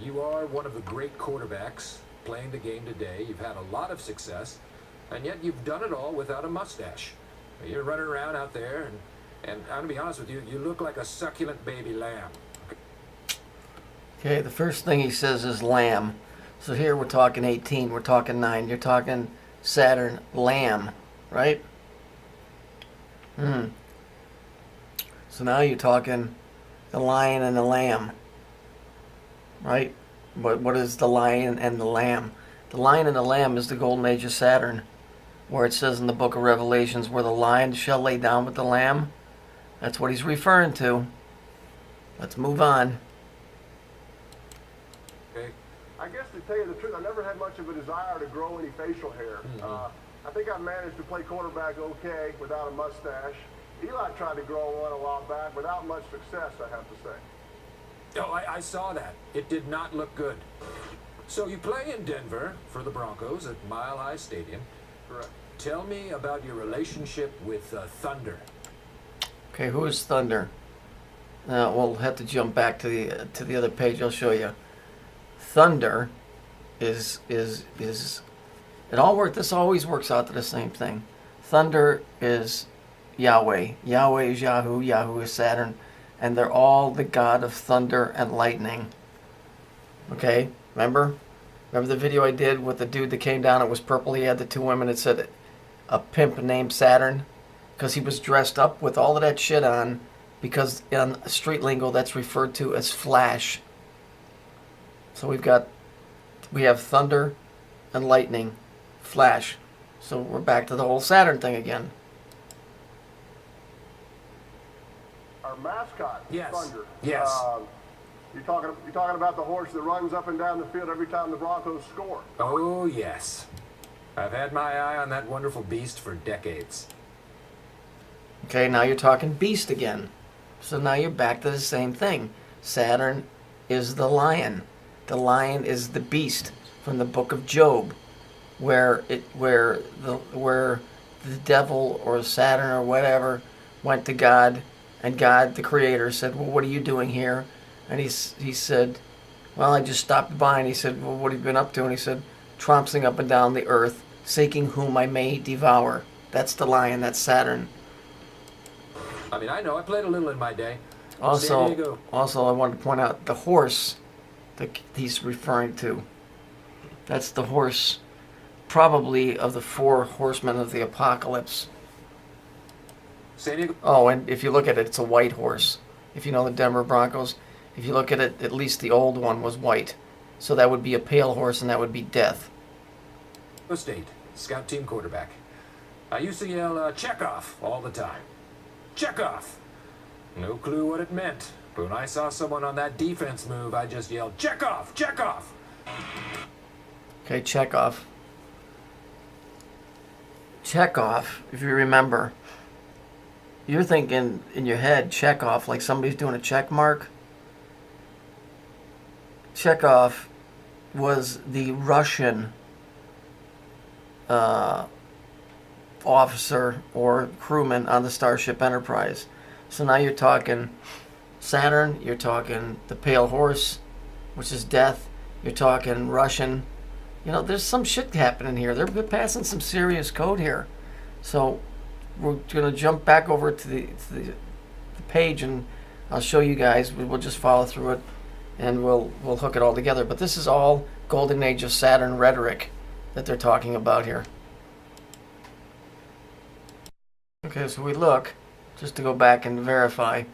You are one of the great quarterbacks playing the game today. You've had a lot of success, and yet you've done it all without a mustache. You're running around out there, and I'm going to be honest with you, you look like a succulent baby lamb. Okay, the first thing he says is lamb. So here we're talking 18, we're talking 9, you're talking Saturn, lamb, right? So now you're talking the lion and the lamb, right? What is the lion and the lamb? The lion and the lamb is the golden age of Saturn, where it says in the book of Revelations, where the lion shall lay down with the lamb. That's what he's referring to. Let's move on. Okay. I guess to tell you the truth, I never had much of a desire to grow any facial hair. I think I managed to play quarterback okay without a mustache. Eli tried to grow one a while back without much success, I have to say. Oh, I saw that. It did not look good. So you play in Denver for the Broncos at Mile High Stadium. Correct. Tell me about your relationship with Thunder. Okay, who is Thunder? We'll have to jump back to the other page. I'll show you. Thunder is it all work? This always works out to the same thing. Thunder is Yahweh. Yahweh is Yahoo. Yahoo is Saturn, and they're all the god of thunder and lightning. Okay, remember the video I did with the dude that came down? It was purple. He had the two women. It said a pimp named Saturn, because he was dressed up with all of that shit on. Because in street lingo, that's referred to as flash. So we have thunder and lightning, flash. So we're back to the whole Saturn thing again. Our mascot, Yes. Thunder. Yes. You're talking about the horse that runs up and down the field every time the Broncos score. Oh, yes. I've had my eye on that wonderful beast for decades. Okay, now you're talking beast again. So now you're back to the same thing. Saturn is the lion. The lion is the beast from the book of Job, where the devil or Saturn or whatever went to God, and God, the creator, said, well, what are you doing here? And he said, well, I just stopped by. And he said, well, what have you been up to? And he said, tromping up and down the earth, seeking whom I may devour. That's the lion. That's Saturn. I mean, I know. I played a little in my day. San Also, Diego. I wanted to point out the horse that he's referring to. That's the horse, probably of the 4 horsemen of the apocalypse. San Diego. Oh, and if you look at it, it's a white horse. If you know the Denver Broncos, if you look at it, at least the old one was white. So that would be a pale horse, and that would be death. State, scout team quarterback. I used to yell, Chekhov all the time. Chekhov! No clue what it meant. But when I saw someone on that defense move, I just yelled, Chekhov! Chekhov! Okay, Chekhov. Chekhov, if you remember, you're thinking in your head, Chekhov, like somebody's doing a check mark. Chekhov was the Russian officer or crewman on the Starship Enterprise. So now you're talking Saturn, you're talking the Pale Horse, which is death, you're talking Russian. You know, there's some shit happening here. They're passing some serious code here. So we're going to jump back over to the page, and I'll show you guys. We'll just follow through it, and we'll hook it all together. But this is all Golden Age of Saturn rhetoric that they're talking about here. Okay, so we look, just to go back and verify.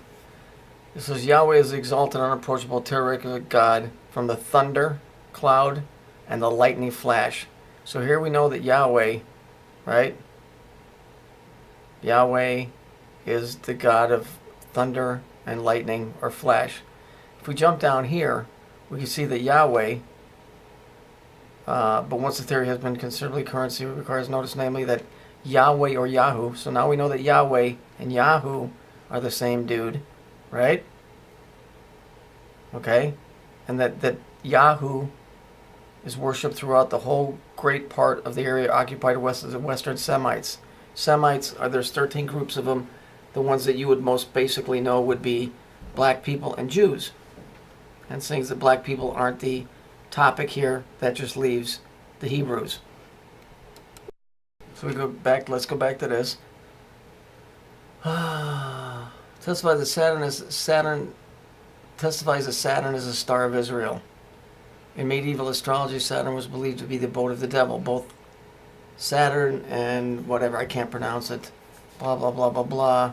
This is Yahweh is the exalted, unapproachable, terrific God from the thunder, cloud, and the lightning flash. So here we know that Yahweh, right? Yahweh is the God of thunder and lightning or flash. If we jump down here, we can see that Yahweh, but once the theory has been considerably currency, it requires notice, namely that Yahweh or Yahoo. So now we know that Yahweh and Yahoo are the same dude, right? Okay? And that Yahoo is worshipped throughout the whole great part of the area occupied west of the Western Semites. Semites, there's 13 groups of them. The ones that you would most basically know would be black people and Jews. and sings that black people aren't the topic here. That just leaves the Hebrews. So we go back. Let's go back to this. Testifies that Saturn is a star of Israel. In medieval astrology, Saturn was believed to be the abode of the devil. Both Saturn and whatever, I can't pronounce it, blah, blah, blah, blah, blah.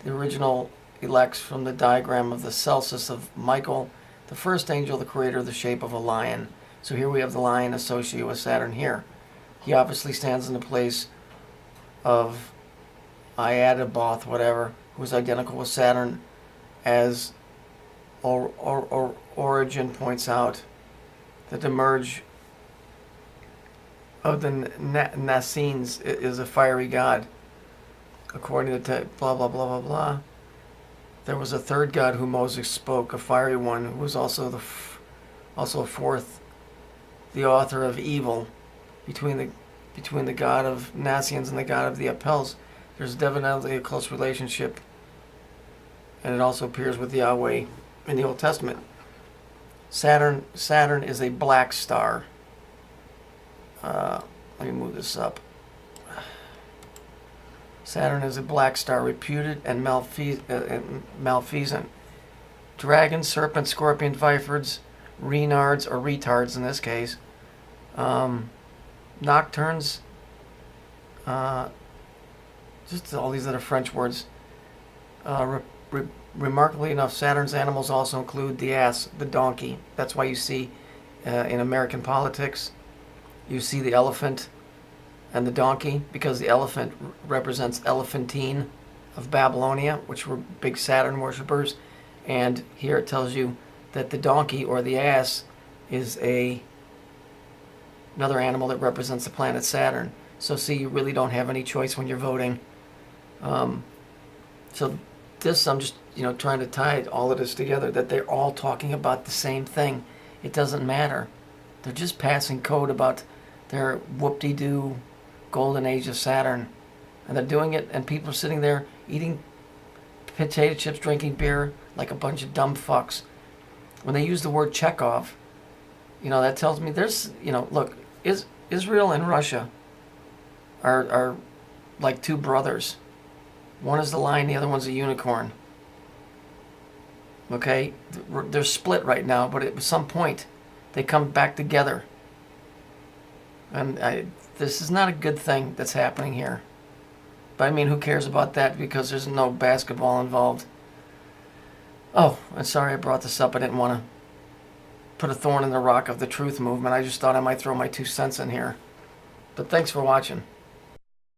The original elects from the diagram of the Celsus of Michael, the first angel, the creator of the shape of a lion. So here we have the lion associated with Saturn here. He obviously stands in the place of Iadaboth, whatever, who is identical with Saturn, as Origen points out, that the merge of the Nassenes is a fiery god. According to blah, blah, blah, blah, blah. There was a third god who Moses spoke, a fiery one, who was also also a fourth, the author of evil. Between the god of Nassians and the god of the Apels, there's definitely a close relationship, and it also appears with Yahweh in the Old Testament. Saturn is a black star. Let me move this up. Saturn is a black star, reputed and malfeasant. Dragons, serpents, scorpion, vipers, renards, or retards in this case, nocturnes, just all these other French words. Remarkably enough, Saturn's animals also include the ass, the donkey. That's why you see in American politics, you see the elephant and the donkey, because the elephant represents Elephantine of Babylonia, which were big Saturn worshippers. And here it tells you that the donkey, or the ass, is another animal that represents the planet Saturn. So see, you really don't have any choice when you're voting. So this, I'm just trying to tie all of this together, that they're all talking about the same thing. It doesn't matter. They're just passing code about their whoop-de-doo golden age of Saturn. And they're doing it, and people are sitting there eating potato chips, drinking beer like a bunch of dumb fucks. When they use the word Chekhov, that tells me there's, look, Israel and Russia are like two brothers. One is the lion, the other one's a unicorn. Okay? They're split right now, but at some point they come back together. And this is not a good thing that's happening here. But I mean, who cares about that, because there's no basketball involved. Oh, I'm sorry I brought this up. I didn't want to put a thorn in the rock of the truth movement. I just thought I might throw my 2 cents in here. But thanks for watching.